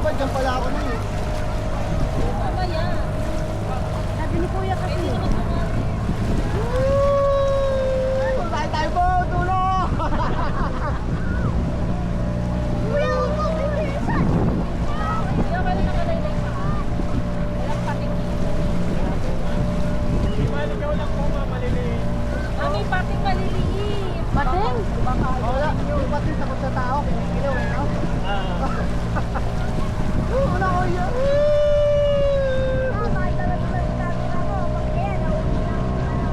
Dapat dyan pala ako na eh. Tama yan. Sabi ni Kuya kasi. Tayo po! Tulong! Kuya, huwag mo bilisan. Kuya, wala nakalaylay pa. Walang pating. Ikaw lang po maliliit. May pating maliliit. Pating? Wala, yung patin sa sa tao, kinikilaw eh, no? Wala ko yan! Bakit talaga sa camera mo? Pag kaya, nauwi lang ano.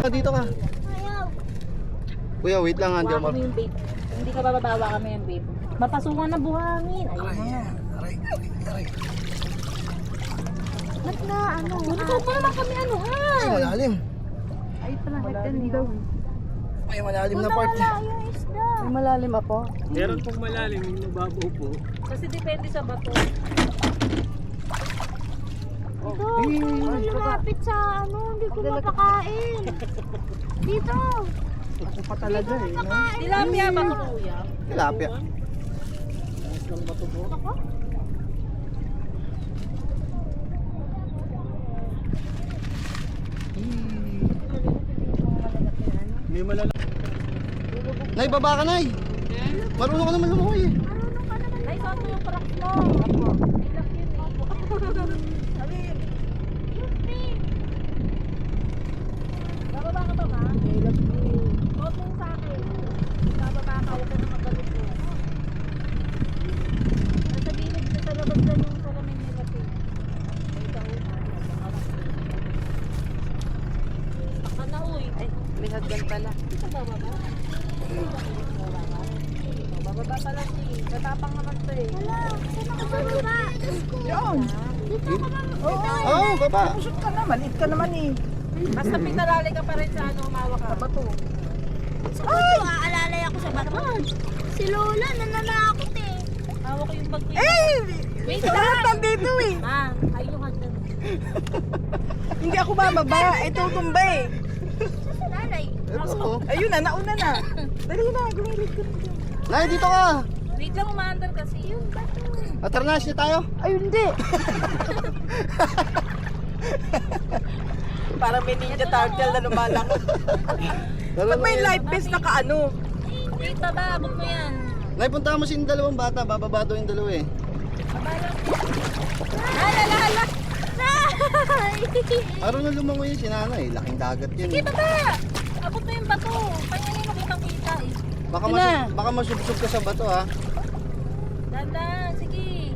dito ka. Ayaw. Kuya, wait lang ha. Hindi Hawakan ako mo yung vape. Hindi ka bababawa kami yung vape. Mapasukan na buhangin. Ayun na. Ba't na ano? Ikaw pa naman kami ano ha? Ay, malalim. Ay, ito na. Hagdan daw. Ay, malalim na part. Wala yung isda. May malalim ako. Meron pong malalim, yung nababaw po. Kasi depende sa bato. Ito, kung lumapit sa ano, hindi ko mapakain. Dito. Ako pa talaga eh. No? Tilapia ba ito kuya? Tilapia. Ayos lang ba ito po? Ako? May malalim. Nay, baba ka, Nay. Marunong ka naman lumakoy eh. Marunong ka naman. Ay, saan mo yung cracks mo? May lock yun eh. Yung pin. Bababa ka ba ma? Huwag mong sa akin. Bababa ka, huwag ka na magalit mo. Nasa gilid na sa labas na yung salamin ni Rapi. Ay, taon na. Baka na uy. Ay, May hagdan pala. ito bababa. Bababa pala si. Katapang naman to eh. Wala. Saan ako bababa? Yun. Dito ako bababa. Oo, baba. Pusot ka naman. It ka naman eh. Basta pinalali ka pa rin sa ano, umawa ka. Bato. Sa bato, aalalay ako sa bato. Si Lola, nananakot eh. Hawak ko yung bag ko. Eh! Wait Lahat lang! nandito eh. Ah, ayun yung hagdan. Hindi ako bababa. Ito tumba eh. Sa nanay. Ito, oh. Ayun na, nauna na. Dali na, gumilid ka na dyan. Nay, dito ka. Wait lang, umaandar kasi. Yung bato. Atarnas niya tayo. Ay, hindi. Parang may ninja turtle na lumalangot. Ba't may life vest na kaano? Wait ba, abot mo yan. Nay, punta mo si dalawang bata. Bababa daw yung dalawa eh. Kabalang. Hala! Marunong lumangoy yun si nanay. Laking dagat yun. Sige, baba! Abot mo yung bato. Panganin mo kitang kita eh. Baka masubsob ka sa bato ha. Dandan, sige.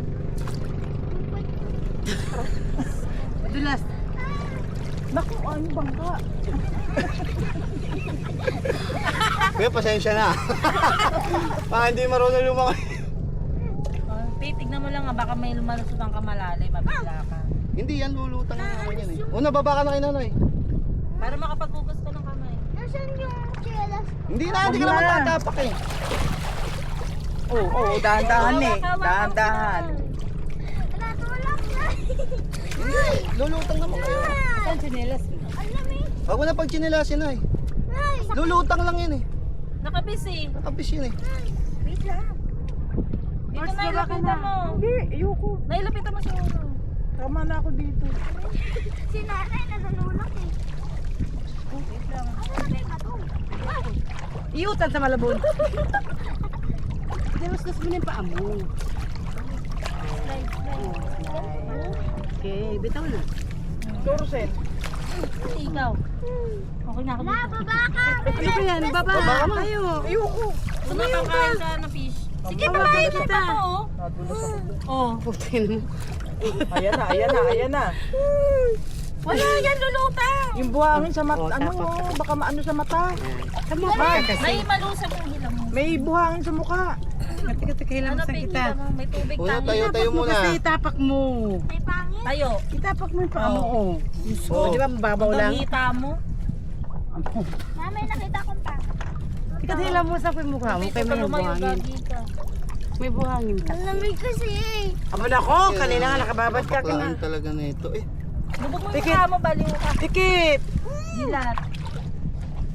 Dulas. Naku, ano bangka? Kuya, pasensya na. Baka hindi marunong lumangoy. Titignan mo lang nga, baka may lumalusot ang kamalalim, mabigla ka. Hindi yan, lulutang na naman yan eh. Una, baba ka na kay nanay. Para makapaghugas ka ng kamay. Nasaan yung chelas? Hindi na, hindi ka naman tatapak eh. Oo, dahan-dahan eh. Dahan-dahan. Natulak na. Hindi, lulutang naman kayo. Saan sinelas mo? Alam eh. Huwag mo na pagchinilasin ay. Nay, Lulutang lang yun eh. Nakabis eh. Nakabis yun eh. wait lang. Dito na ilapitan mo. Hindi, ayoko. Nailapitan mo sa ulo. Tama na ako dito. Si nanay nananulak eh. Wait lang. Ano na yung bato? Iutan sa malabon. Dawas-das mo na yung paa mo. Slide, slide. Okay, bitaw na. Torsen. Ikaw. Okay na ako La, dito. baba ka. Ano ba yan? Baba! Baba ka na. Tayo! Ayoko. Sumapakain ka ng fish. Sige, babae mo pa to oh. Nadulas ako doon. Oh. Putin mo. Ayan na. Wala yan, lulutang. Yung buhangin sa mata, Oh, ano, tapak. baka maano sa mata. Sa mukha kasi. May malusap yung hilang mo. May buhangin sa mukha. Katika-tika hilang Ano sa pa yung kita. hilang mo? May tubig Una, tangi. tayo Tapak mo muna. kasi itapak mo. May pangit. Tayo. Itapak mo yung paa mo. Oh. Oh. Di ba mababaw lang? Ang hita mo. Na, may nakita kong pa. Ikaw hilang mo sa mukha mo. Kaya may lumayo, buhangin. gagi ka. May buhangin ka. Ang lamig kasi eh. Aba na ko! Kanina nga nakababad ka Baklaan na. talaga na ito eh. Lubog mo yung Tikit. mukha mo, baliw ka. Tikit! Dilat.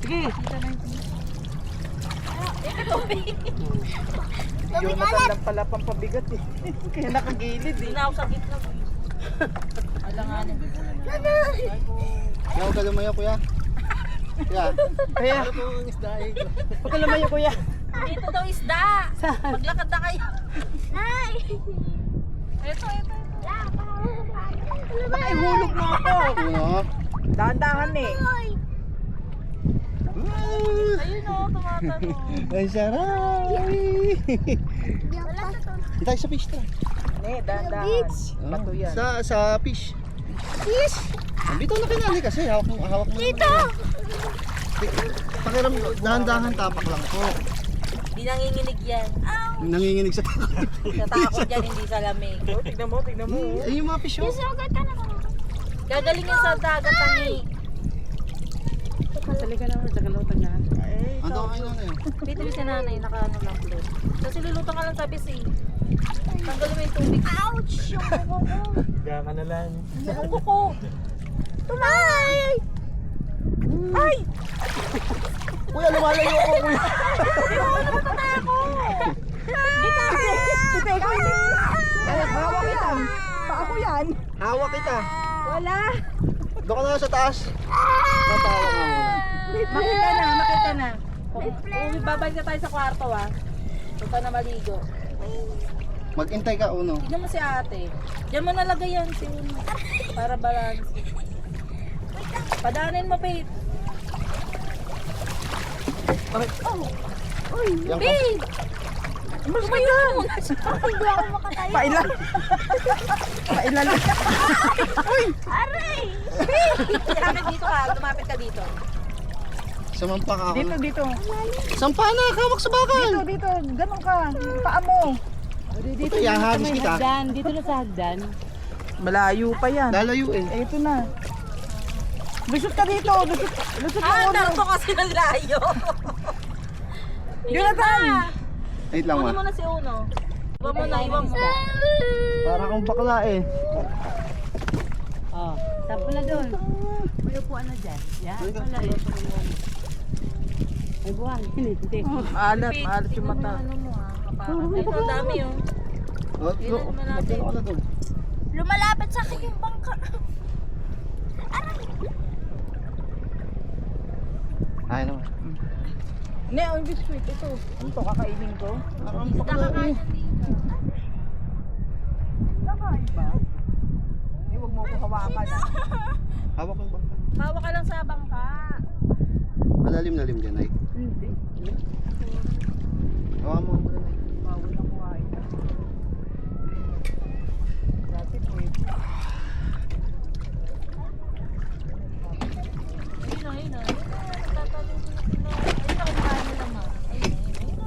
Sige. Kita na yung tubig. Jonathan lang pala pampabigat eh. Kaya nakagilid Hindi eh. na ako sa gitna. Alanganin. Kaya huwag ka lumayo kuya. Kuya. Kaya, Ano po ang isda eh? huwag ka lumayo kuya. Dito daw isda. Maglakad na kayo. Nay. Ito. La, parang pangit. Baka ihulog mo ako. Ano? Dahan-dahan eh. Hoy. Ayun o, tumatanong. Ay, sarap! Wala sa to. Tayo sa fish try. Ne, dahan-dahan. Bato yan. Sa fish. Fish? Bitaw na kinali kasi. Hawak mo. Dito. Pakiram, dahan-dahan tapak lang po. Hindi nanginginig yan. Nanginginig sa Natakot yan, hindi sa lamig. Oh, tignan mo, tignan mo. Ay, yung mga fish oh. Sugat ka na. Gagaling yan sa dagat, tangi. Salika na mo, tsaka lutang na. Ando kayo na yun. Dito si nanay, nakaano lang float. Kasi lulutang ka lang sa bis eh. Tanggalin mo yung tubig. Ouch! Yung kuko ko. Kaya ka na lang. Yung kuko. Tumay! Ay! Kuya, lumalayo ako kuya. Hawak kita. Paako yan. Hawak kita. Wala. Doon ka na sa taas. Natawa ka muna. Makita na, makita na. Kung babalik na tayo sa kwarto ah. Punta na maligo. Mag-intay ka uno. Tignan mo si ate. Diyan mo nalagay yan si Uno. Para balance. Padanin mo, Pete. Yan ka. Pete! Tumayo na muna siya. Hindi ako makatayo. Pailan. Pailan. Aray! Lumapit dito ka. Lumapit ka dito. Samampa ka ako. Dito, dito. Sampa na, kawak sa bakal. Dito. Ganun ka. Paa mo. Dito, yahagis kita. Hagdan, dito na sa hagdan. Malayo pa yan. Lalayo eh. Eh, ito na. Lusot ka dito. Lusot ka Ah, ulo. narto kasi ng layo. Jonathan! Wait lang Kunin ma. mo na si Uno. Iwan mo na, iwan mo. Para kang bakla eh. Oh, tapo na doon. May upuan na dyan. Yan, wala eh. Ay, buhangin. Hindi. Maalat yung mata. Ano mo ah, kaparang. Ito, ang dami oh. Oh, Ilan malapit? ako na doon. Lumalapit sa akin yung bangka. Ay naman. Ne, ang biskuit ito. Ano to, kakainin ko? Parang bakla eh. Nakain ba? Eh, huwag mo ko hawakan. Hawak mo yung bakla. Bawa ka lang sa bangka. Malalim-lalim dyan ay. Hindi. Hawa mo. Bawal na kuhain. Dati pwede. Ayun na. Nagtatalong ko na sila. Ayun na, kumakain mo naman. Ayun na.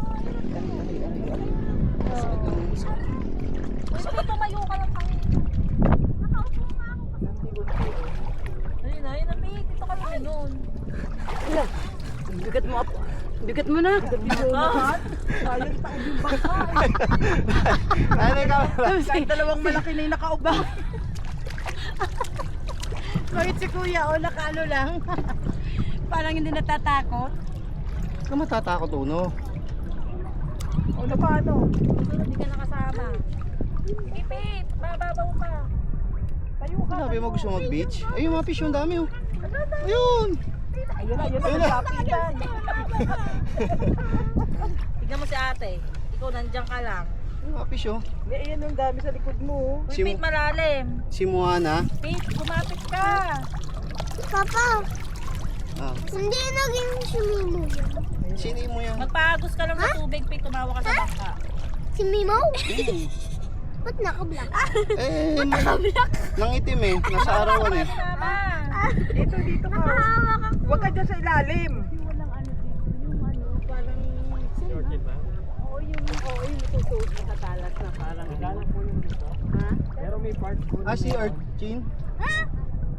Tumayo ka lang kami. Nakaupo ka ako. Ayun na, Pete. Dito kami ganun. Bigat mo, bigat mo na. Ah, Sayang taon yung bangka. Ay, ikaw. Kahit dalawang malaki na yung nakaupo. Bakit si kuya, o nakaano lang. Parang hindi natatakot. Huwag ka matatakot uno. O na paano? susunod, di ka nakasama. Sige, Pete. Mababaw pa. Tayo ka. Sabi mo gusto mag-beach? Ay, yung mga fish yung dami oh. Ayun. Ayun na, nagkapitan. Tignan mo si ate. Ikaw nandiyan ka lang. Yung mga fish oh. Hindi, ayan yung dami sa likod mo. Uy, Si- Pete, malalim. Si Moana. Pete, kumapit ka. Papa, Ah. hindi naging sumimo. Sino mo yan? Magpahagos ka lang sa tubig, Pete. Tumawa ka sa bangka. Si Mimo? Ba't nakablock? Eh, nang itim eh. Nasa arawan eh. Mama. Dito, dito ka. Huwag ka dyan sa ilalim. Short ba? Oo, yung itutuot na katalas na parang. Naglalak po yung dito. Ha? Pero may part po. Ah, si Urchin.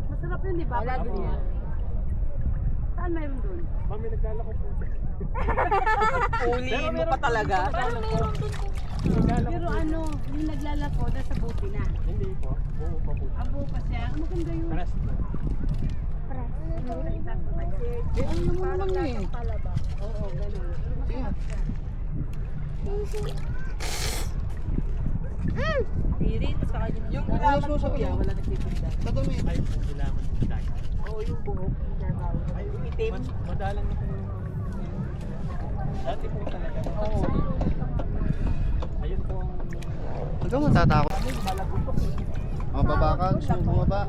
Masarap yun, di ba? Wala din yan. Saan mayroon doon? Mami, naglalak po. Uli mo pa talaga. Parang meron dun. Pero ano, yung naglalako, nasa buti na. Hindi po. Buo pa po. Abo pa siya. Maganda yun. Paras po. Ano naman lang eh. Oo, ganun. Sige. Pirit, saka yun. Yung Ano gulaman mo ko sa yan, wala nagtitinda. Kadami. Ay, kailangan po tayo. Oo, yung buhok. Ay, yung itim. Madalang na po yung... Dati po talaga. Oo. Ayun po ang... Huwag ka matatakot. Malagutok eh. Mga baba ka, gusto mo bumaba.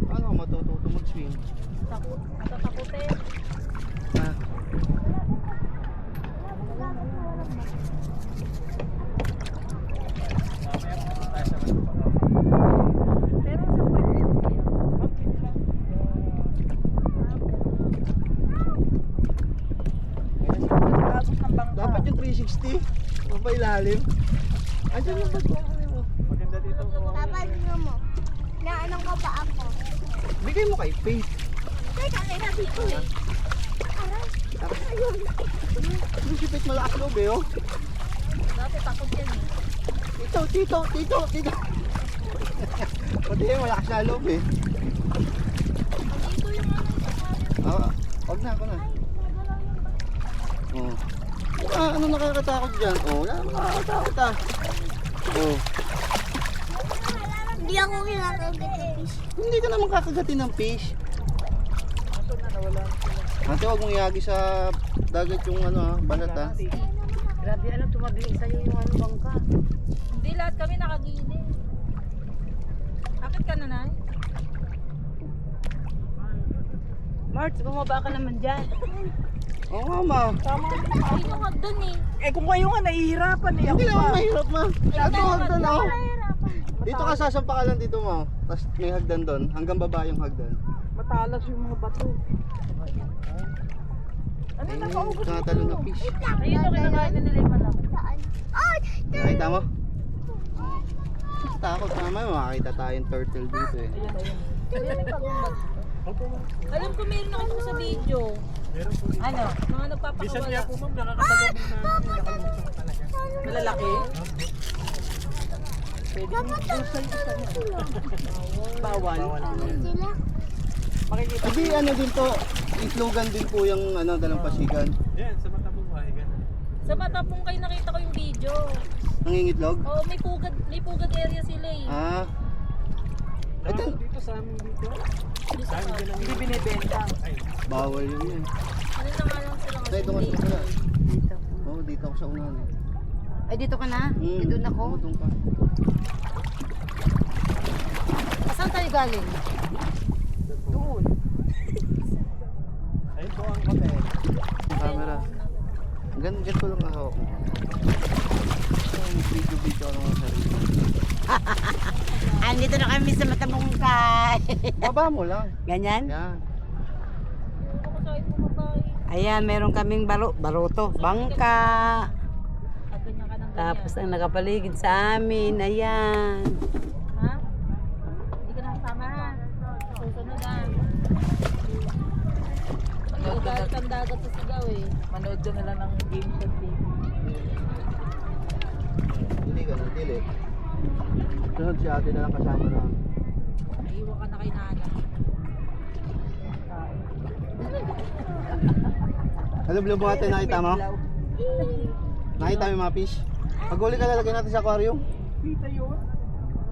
Paano ka matututo mag-swim? Tatakutin. Ah. Pero sa pwede. 360. Mapailalim. Andiyan yung ba't mo? Maganda dito. Papagin mo. Naanong ka pa ako. Bigay mo kay Faith. Teka, kaya dito eh. Ano si Faith malakas loob eh, oh. Dati takot yan eh. Tito. Pati yung malakas na loob eh. Dito yung ano. Ah, wag na, ako na. Oh. Ano nakakatakot dyan? Oh, wala naman nakakatakot ah. Oh. Hindi ako kinakagat ng fish. Hindi ka naman kakagatin ng fish. Ate, huwag mong iagi sa dagat yung ano ha, balat ha. Grabe, ano, tumagli sa'yo yung ano bangka. Hindi lahat kami nakagilid. Akit ka na, Nay? Marts, bumaba ka naman dyan. Oo nga ma. Ay, yung hagdan eh. Eh kung kayo nga nahihirapan eh. Hindi Ako naman pa. mahirap ma. Ito hagdan oh. Dito ka sasampa ka lang dito ma. Tapos may hagdan doon. Hanggang baba yung hagdan. Matalas yung mga bato. Ano Ayun, nakaubos nakatalo na fish. Ayun yung kinakain na nila yung malaman. Saan? Ay! Nakita mo? Takot naman, makakita tayong turtle dito eh. Alam ko meron nakita ko sa video. Meron po. Ano? Mga Bisan nagpapakawala. niya po ma'am, nakakasalubong namin. Nakalimutan ko talaga. Malalaki? Bawal. Sila? Makikita. Hindi ano din to, itlogan din po yung ano, dalampasigan. Yan, sa mata mo ganun. Sa Matapong kayo nakita ko yung video. Nangingitlog? Oo, may pugad area sila eh. Ah. Ito, Dito sa amin dito. Yung sa Sa amin din ang Hindi binibenta. ay. bawal yun yan. Ano na nga lang sila Tay, tungas ka pala. Oo, dito ako sa unahan eh. Ay, dito ka na? Hmm, Doon ako? oo, doon ka. Saan tayo galing? Doon. Ayun po ang hotel. Yung camera. Ganito lang ang hawak mo. Video ako ng sarili. Andito na kami sa Matabungkay. Baba mo lang. Ganyan? Yan. Ako sa ito mabay. Ayan, meron kaming baruto, bangka. At ganyan ka ng ganyan. Tapos ang nakapaligid sa amin, ayan. Ha? Hindi ka nakasama ha? Susunod ha? Pag-ugalit ang dagat sa sigaw eh. Manood doon na lang ng game sa TV. Hindi ka nang dili. Sunod si ate na lang kasama na. Naiiwan ka na kay nanay. Ano blue mo ate, nakita mo? Nakita mo yung mga fish? Pag huli ka lalagay natin sa aquarium. Kita yun.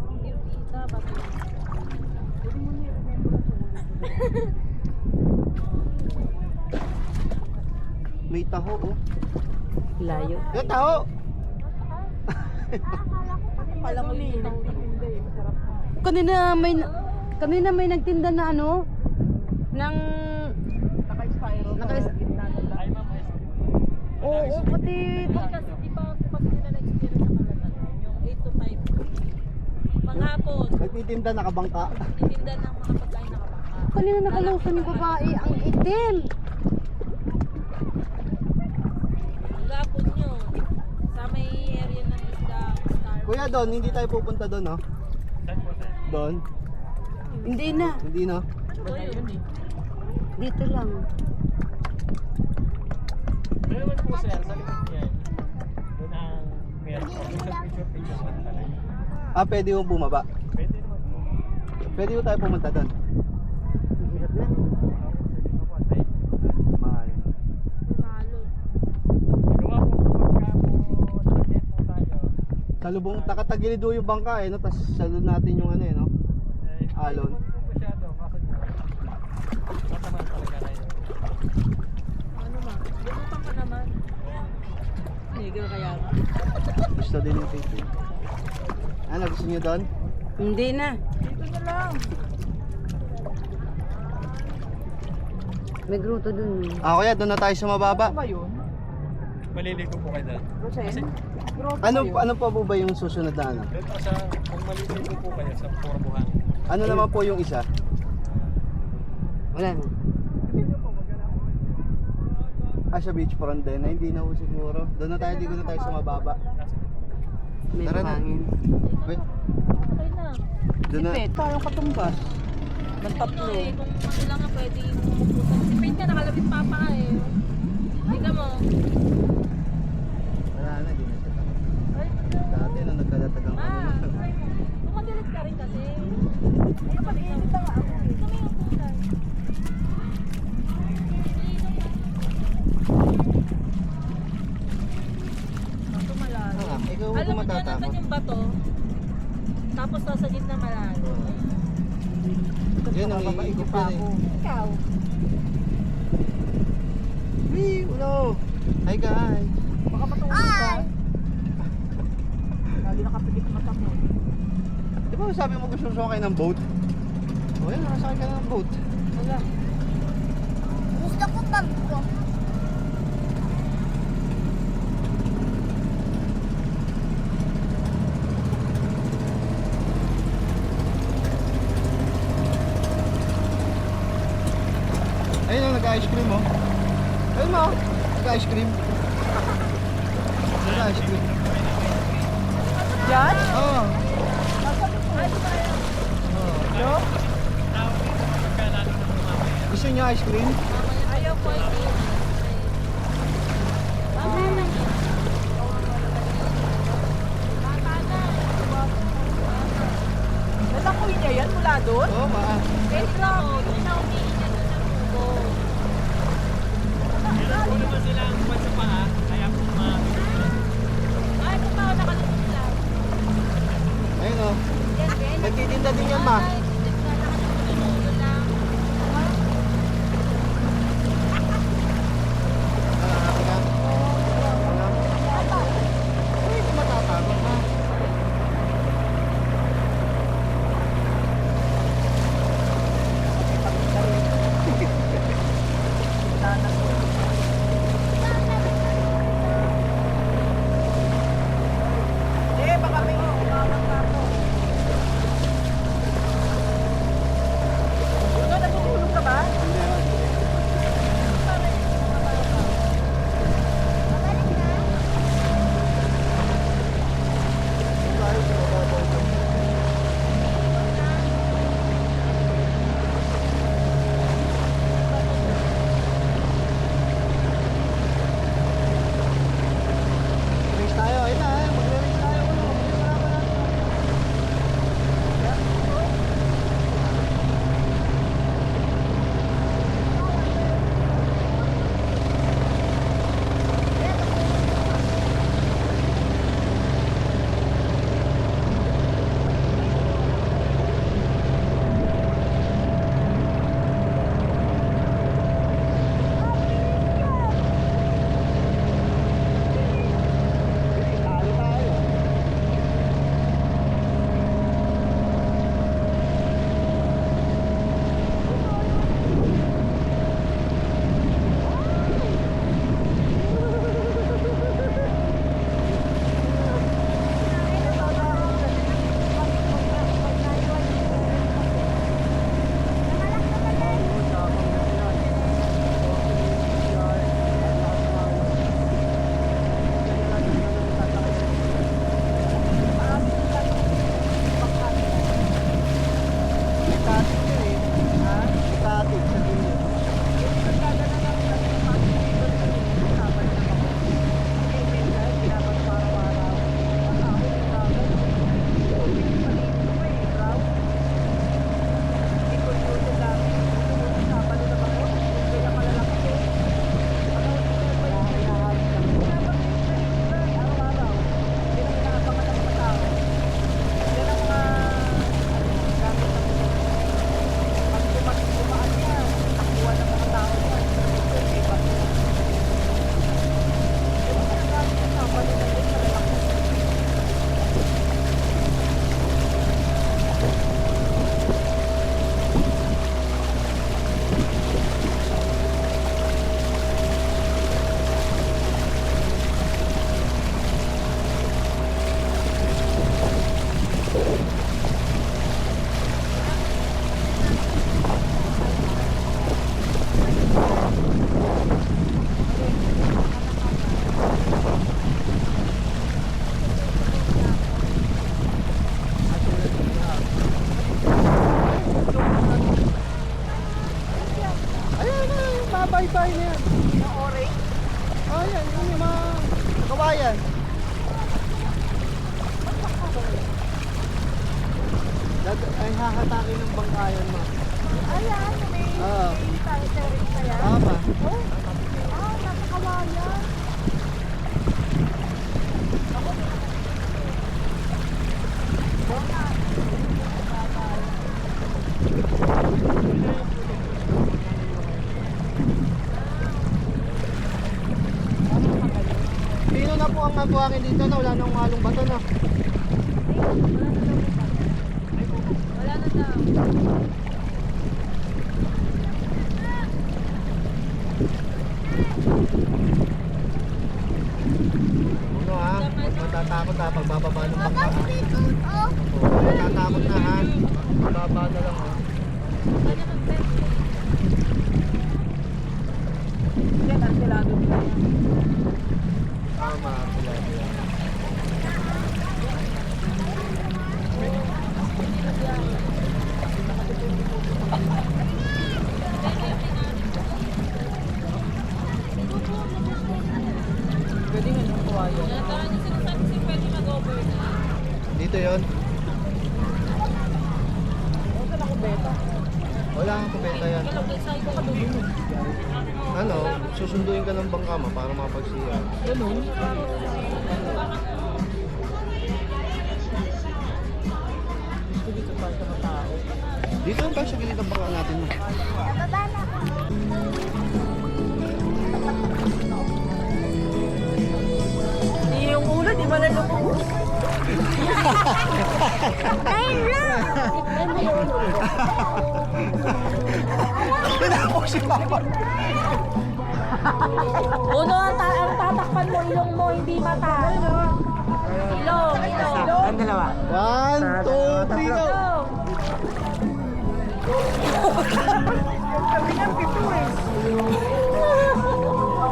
Hindi yung kita, ba't yun? May taho oh. Layo. Yung taho! Pala mo ni nagtitinda eh. Masarap na. Kanina may nagtinda na ano, ng... Naka-spiral. Naka- Ay ma'am, ice cream. Oo, pati... Kasi di ba ako kasi nila na-experience sa Kalatan? Yung 8 to 5. Panghapon, Nagtitinda nakabangka. titinda ng mga pagkain na kabangka. Kanina nakalusan yung babae, ang itim. Panghapon yun. Sa may area ng isda, Star. Kuya Don, hindi tayo pupunta doon no? Saan po sir? Doon? Hindi na, Hindi no? Ano ba yun? dito lang. Doon naman po sir, sa likod niyan. Doon ang meron po. Doon sa picture po talaga. Ah, pwede mo bumaba. Pwede naman po. Pwede mo tayo pumunta doon. Ang hirap na. Mahal. Pumalon. Gawa po kapag po, nag-get po tayo. Salubong, nakatagilid do yung bangka eh, no? Tapos salud natin yung ano eh, no? Alon. Hindi po masyado, kaso nga. Mataman talaga kayo. Ano ma? Bumutang ka naman. Nigel kaya nga. Gusto din yung face eh. Ano, gusto niyo doon? Hindi na. Dito na lang. May gruto dun. Ah, kuya, doon na tayo sa mababa. Ano ba yun? Maliligo po kayo doon. Rosen? Ano pa po ba yung susunod na ano? Doon po sa, kung maliligo po kayo sa Porbuhan. Ano naman po yung isa? Wala na. Sa beachfront din. Ay, hindi na po siguro. Doon na tayo, ligo na tayo sa mababa. May Tara na. hangin. Wait, Okay na. doon na. Pet, parang katumbas. Ng tatlo. Eh, kung ano lang nga pwede yung mapupunta. Si Pete nga nakalabit pa pa eh. Tingnan mo. Wala na, hindi na siya takot. Ay, Dati nung nagkalatagang Ma, kami. tumagalit ka rin kasi. Ay, pag-iinit na nga ako eh. Kami yung kulay. Ito malalim. Ikaw Alam kung mo dyan matatakot. naman yung bato. Tapos nasa gitna malalim. Yan, nangiigip yan eh. Ikaw. Wee, ulo! Hi guys! Baka matulog ka. Lagi nakapikit mata mo. Di ba sabi mo gusto mo sumakay ng boat? O yan, nakasakay ka na ng boat. Wala. Gusto ko bag ko. Ayun ang nag-ice cream oh. Ayun mo, nag-ice cream. Nag-ice cream. Yan? Oo. No? Gusto niyo ice cream? Ayaw ko ito. Nalakoy niya yan mula doon? Oo, Pedro, yung naumiin na doon ng mugo. Kung naman sila ang upat sa paa, kaya kung Ay, kung baka nakalusot sila. Ayun oh. Yan, Ben. Nagtitinda din yan ma. Ay, nakalusot yung ulo lang. Uy, matatakot ha. Eh, baka may umamang na ako. Ikaw, natutulog ka ba? Race tayo, ayun na eh. Magre-race tayo. Talo tayo. Ikatit yun eh. Ha? Ikatit sa dulo. Ayan na, yung babay-bay na yan. Yung orange. Ayan, yun yung mga kawayan. Ay, hahatakin ng bangkayan mo. Ayan, may Oo. territory pa yan. Tama. Oh, nasa kawayan. Sino na po ang buhangin dito na wala nang malong bato na? Wala na daw. Ano ha? Huwag matatakot ha, pagbababa ng bangka ha. Huwag matatakot na ha. Bababa na lang ha. Yan, ang silado nila yan. Tama, pila. Pwede nga yung kawayan. Tara niyo sinasabi si pwede mag-over na. Dito yon. Saan ako beta? Wala kang kubeta yan. Saan ko ka doon? Ano, susunduin ka ng bangka mo para mapagsiya. Ganun. Gusto dito tayo sa mga tao. Dito lang tayo sa gilid ng bangka natin mo. Hindi yung ulo, di ba nalubog? Pinapok si Papa. Uno, ang tatakpan mo, ilong mo, hindi mata. Ilong. Ang dalawa. 1, 2, 3, go!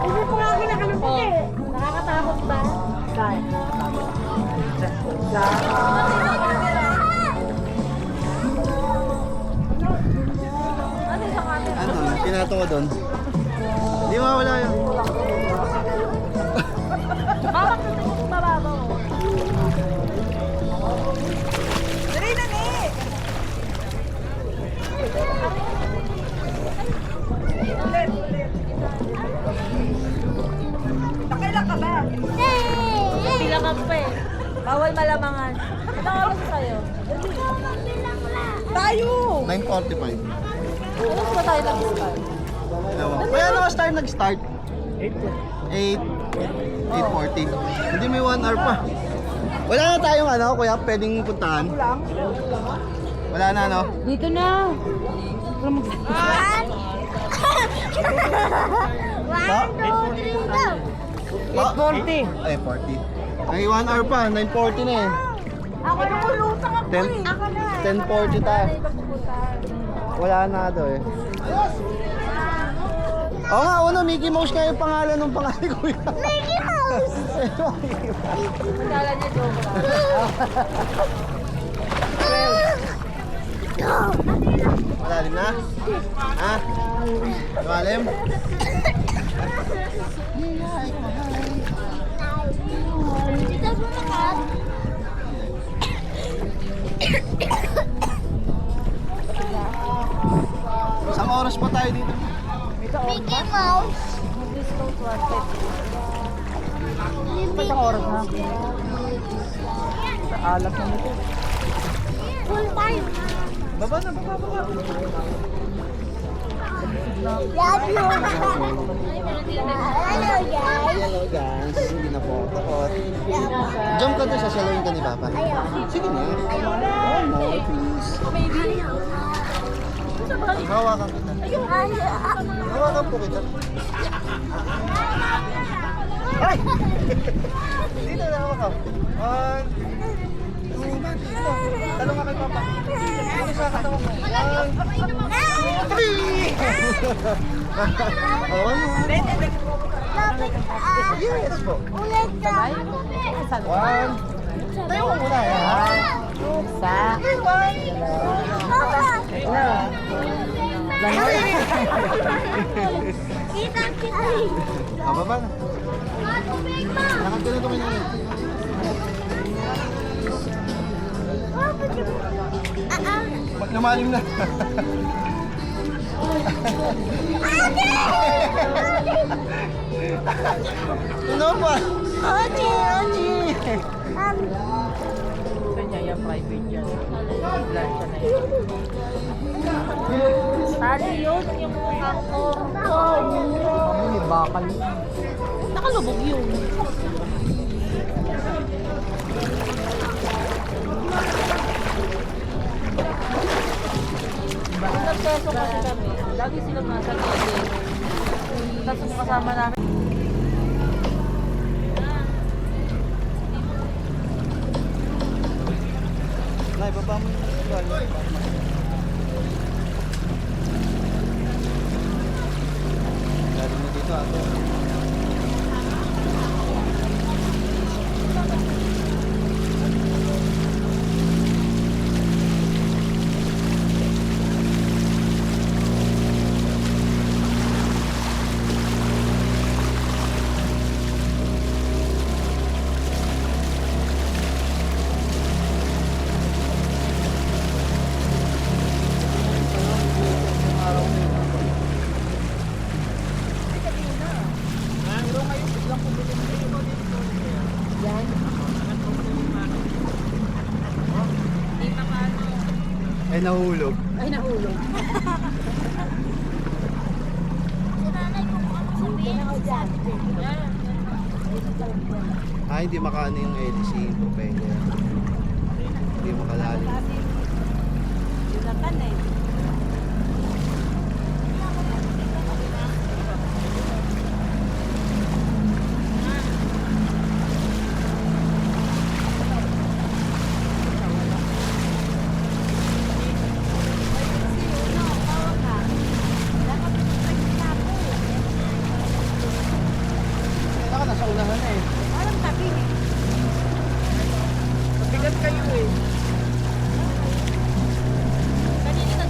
Hindi pa nga ako nakalupit eh. Nakakatakot ba? Ano, pinato ko doon. Hindi mawala yun. Bakit natin yung mababaw? Dali na ni! Ulit, ulit. Nakailan ka ba? Bilangan pa eh. Bawal malamangan. Anong oras sa'yo? Tayo! 9:45. Oras ba tayo nag-start? Kaya ano mas tayo nag-start? 8:40. Hindi may 1 hour pa. Wala na tayong ano, kuya, pwedeng puntahan. Wala na, no? Dito na. Oh, 8:40. Ay, 40. Ay, 1 hour pa. 9:40 na eh. Ako lumulutang ako 10, eh. Ako na. 10:40 tayo. Wala na daw eh. Oo nga, una, Mickey Mouse nga yung pangalan ng pangalan ko yun. Mickey Mouse! Kala niya joke lang. Malalim na? Ha? Malalim? Isang oras pa tayo dito. Mickey Mouse. Discount 150. Isang oras na. Sa alas na nito. Full time. Baba na, baba. Love you. Hello guys. Hello guys, hindi na po takot. Jump ka doon, sasalawin ka ni Papa. Sige na. Oh no, please. Hawakan kita. Hawakan po kita. Ay! Dito na hawakan. 1, 2, talong ka kay Papa. Dito sa katawan mo. 1, 2, 3! Awan mo. Yes po. Ulit ka. One. Tayo mo muna yan. Kita kita. Baba na. Lakad ka na tumingin. Pag lumalim na. Ano pa? Ochi, Ochi. Gusto niya yung private yan. Plan siya na yun. Tali yun, yung angkor. Kami may bakal yun. Nakalubog yun. Kung nagpeso kasi kami, lagi silang nasa gilid. Tapos yung kasama namin. Nay, baba mo yung usual. Galing na dito ako. Ay, nahulog. Ay, nahulog. Hindi makaano yung LC. Pwede. Hindi makalalim. Yun eh. Kailangan nasa unahan na eh. Parang tabi. Mabigat kayo eh. Kanina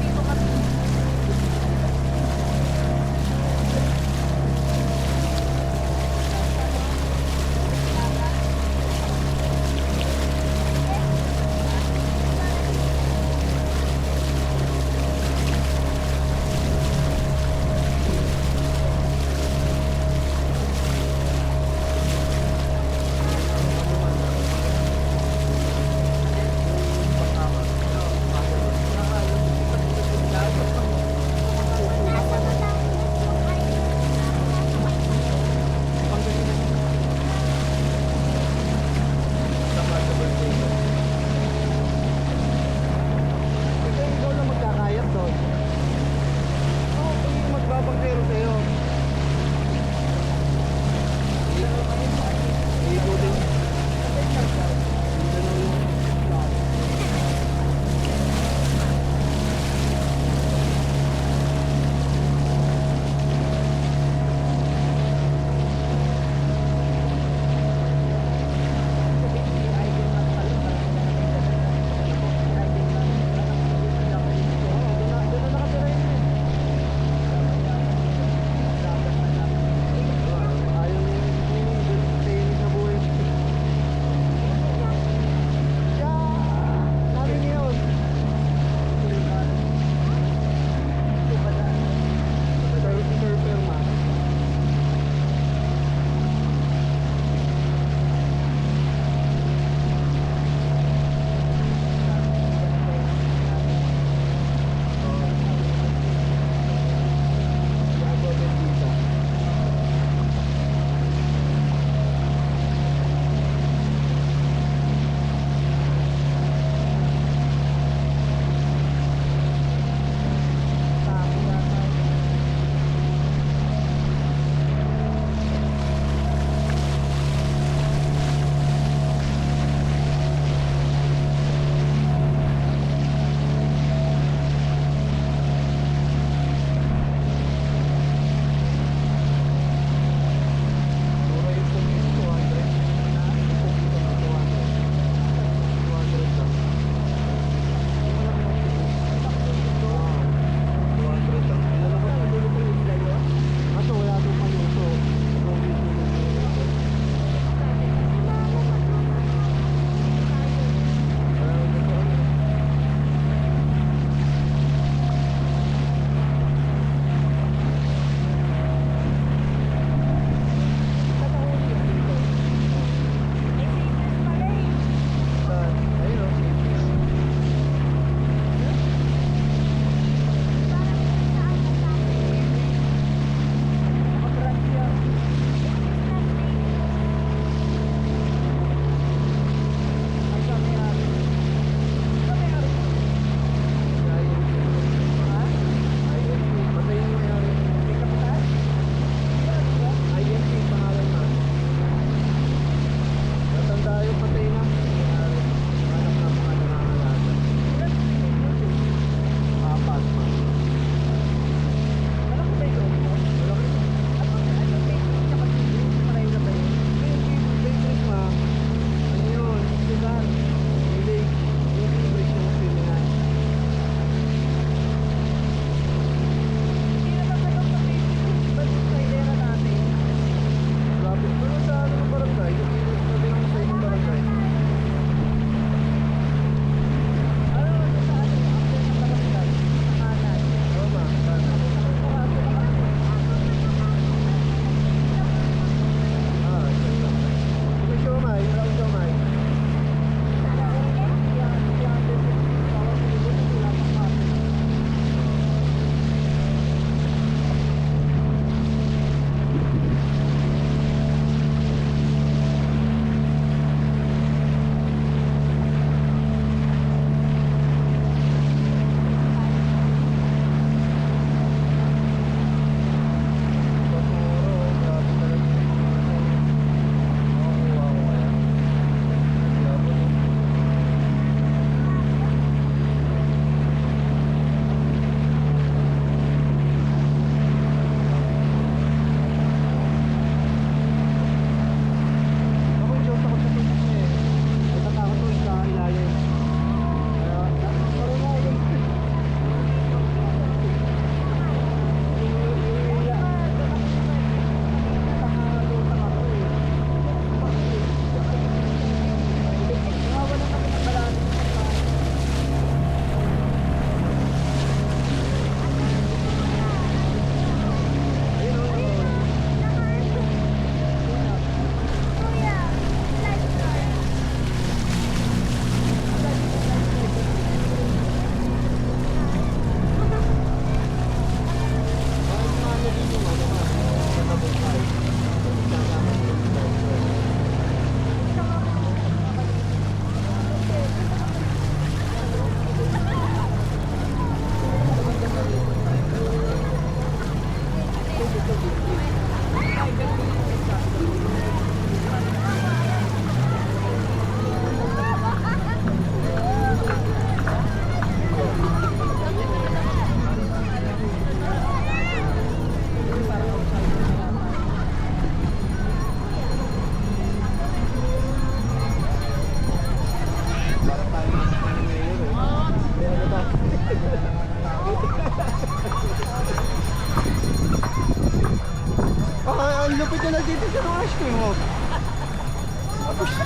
lupit na nagtitinda ng ice cream mo.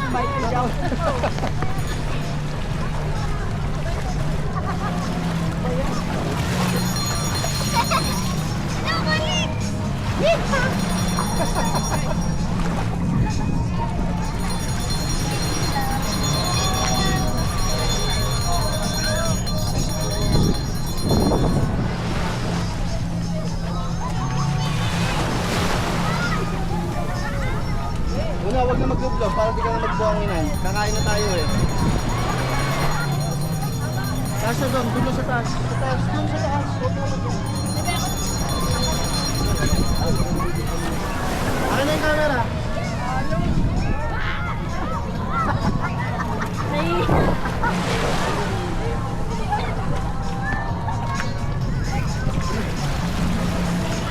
Michael Chow. Una, wag na mag-vlog para di ka na magbuhanginan. Kakain na tayo eh. Taas na doon, dulo sa taas. Sa taas, doon sa taas. Huwag na mag-vlog. Akin na yung camera.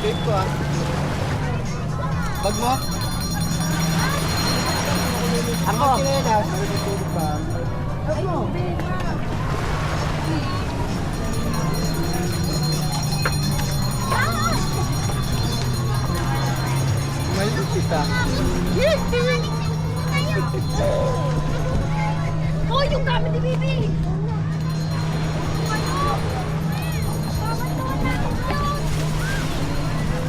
Tape ko ah. Bag mo? Ako. Kinelas. Natutulog pa. Bag mo. May kita. Oh, yung gamit ni Bibi!